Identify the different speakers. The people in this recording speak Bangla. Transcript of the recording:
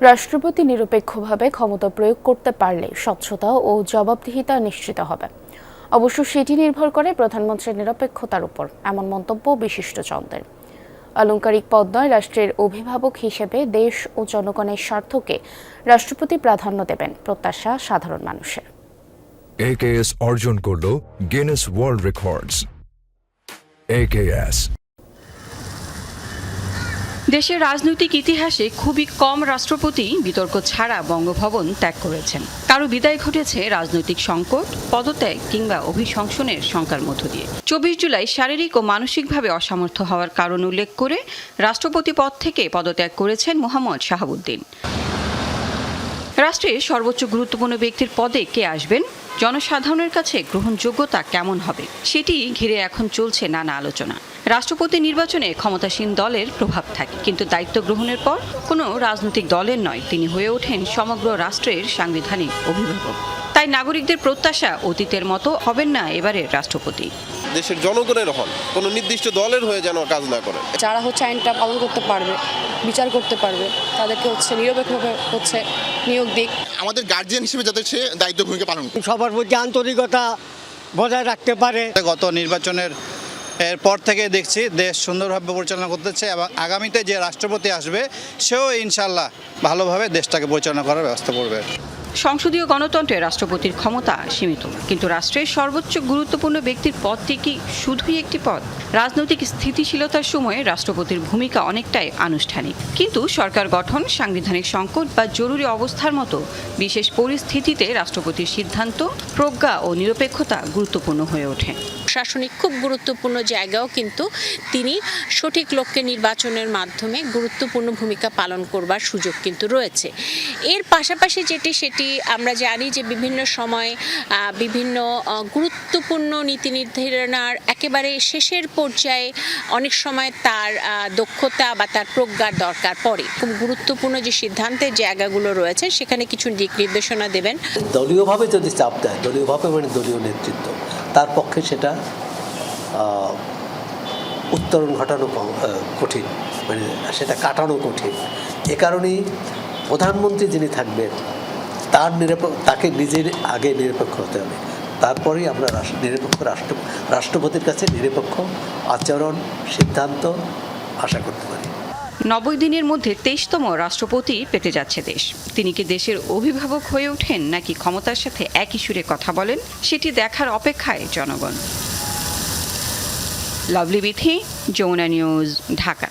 Speaker 1: রাষ্ট্রপতি নিরপেক্ষভাবে ক্ষমতা প্রয়োগ করতে পারলে স্বচ্ছতা ও জবাবদিহিতা নিশ্চিত হবে। অবশ্য সেটি নির্ভর করে প্রধানমন্ত্রীর নিরপেক্ষতার উপর, এমন মন্তব্য বিশিষ্টজনদের। আলংকারিক পদ নয়, রাষ্ট্রের অভিভাবক হিসেবে দেশ ও জনগণের স্বার্থকে রাষ্ট্রপতি প্রাধান্য দেবেন, প্রত্যাশা সাধারণ মানুষের।
Speaker 2: AKS অর্জন করল গিনেস ওয়ার্ল্ড রেকর্ডস। AKS
Speaker 3: দেশের রাজনৈতিক ইতিহাসে খুবই কম রাষ্ট্রপতি বিতর্ক ছাড়া বঙ্গভবন ত্যাগ করেছেন। কারো বিদায় ঘটেছে রাজনৈতিক সংকট, পদত্যাগ কিংবা অভিশংসনের শঙ্কার মধ্য দিয়ে। 24 জুলাই শারীরিক ও মানসিকভাবে অসামর্থ্য হওয়ার কারণ উল্লেখ করে রাষ্ট্রপতি পদ থেকে পদত্যাগ করেছেন মোহাম্মদ শাহাবুদ্দিন। রাষ্ট্রের সর্বোচ্চ গুরুত্বপূর্ণ ব্যক্তির পদে কে আসবেন, জনসাধারণের কাছে গ্রহণযোগ্যতা কেমন হবে, সেটি ঘিরে এখন চলছে নানা আলোচনা। রাষ্ট্রপতি নির্বাচনে ক্ষমতাসীন দলের প্রভাব থাকে, কিন্তু দায়িত্ব গ্রহণের পর কোনো রাজনৈতিক দলের নয়, তিনি হয়ে ওঠেন সমগ্র রাষ্ট্রের সাংবিধানিক অভিভাবক। তাই নাগরিকদের প্রত্যাশা অতীতের মতো হবেন না এবারের রাষ্ট্রপতি।
Speaker 4: দেশের জনগণের হন, কোনো নির্দিষ্ট দলের হয়ে যেন কাজ না করে।
Speaker 5: যারা আইনটা পালন করতে পারবে, বিচার করতে পারবে, তাদেরকে নিরপেক্ষভাবে নিয়োগ দিক।
Speaker 6: আমাদের গার্জিয়ান হিসেবে যাতে সে দায়িত্ব ভূমিকা পালন করে,
Speaker 7: সবার প্রতি আন্তরিকতা বজায় রাখতে পারে।
Speaker 8: গত নির্বাচনের পর থেকে দেখছি দেশ সুন্দরভাবে পরিচালনা করতেছে এবং আগামীতে যে রাষ্ট্রপতি আসবে সেও ইনশাল্লাহ ভালোভাবে দেশটাকে পরিচালনা করার ব্যবস্থা করবে।
Speaker 3: সংসদীয় গণতন্ত্রে রাষ্ট্রপতির ক্ষমতা সীমিত, কিন্তু রাষ্ট্রের সর্বোচ্চ গুরুত্বপূর্ণ ব্যক্তির পদটি কি শুধুই একটি পদ? রাজনৈতিক স্থিতিশীলতার সময়ে রাষ্ট্রপতির ভূমিকা অনেকটাই আনুষ্ঠানিক, কিন্তু সরকার গঠন, সাংবিধানিক সংকট বা জরুরি অবস্থার মতো বিশেষ পরিস্থিতিতে রাষ্ট্রপতির সিদ্ধান্ত, প্রজ্ঞা ও নিরপেক্ষতা গুরুত্বপূর্ণ হয়ে ওঠে।
Speaker 9: প্রশাসনিক খুব গুরুত্বপূর্ণ জায়গাও কিন্তু তিনি সঠিক লোককে নির্বাচনের মাধ্যমে গুরুত্বপূর্ণ ভূমিকা পালন করবার সুযোগ কিন্তু রয়েছে। এর পাশাপাশি সেটি আমরা জানি যে বিভিন্ন সময় বিভিন্ন গুরুত্বপূর্ণ নীতি নির্ধারণের একেবারে শেষের পর্যায়ে অনেক সময় তার দক্ষতা বা তার প্রজ্ঞার দরকার পড়ে। খুব গুরুত্বপূর্ণ যে সিদ্ধান্তের জায়গাগুলো রয়েছে সেখানে কিছু দিক নির্দেশনা দেবেন।
Speaker 10: দলীয়ভাবে যদি চাপ দেয়, দলীয়ভাবে মানে দলীয় নেতৃত্ব, তার পক্ষে সেটা উত্তরণ ঘটানো কঠিন, মানে সেটা কাটানো কঠিন। এ কারণেই প্রধানমন্ত্রী যিনি থাকবেন তাকে নিজের আগে নিরপেক্ষ হতে হবে, তারপরেই আমরা রাষ্ট্রপতির কাছে নিরপেক্ষ আচরণ, সিদ্ধান্ত আশা করতে পারি।
Speaker 3: 90 দিনের মধ্যে 23তম রাষ্ট্রপতি পেতে যাচ্ছে দেশ। তিনি কি দেশের অভিভাবক হয়ে ওঠেন নাকি ক্ষমতার সাথে একই সুরে কথা বলেন, সেটি দেখার অপেক্ষায় জনগণ। Lovely Bithi, Jamuna news, Dhaka.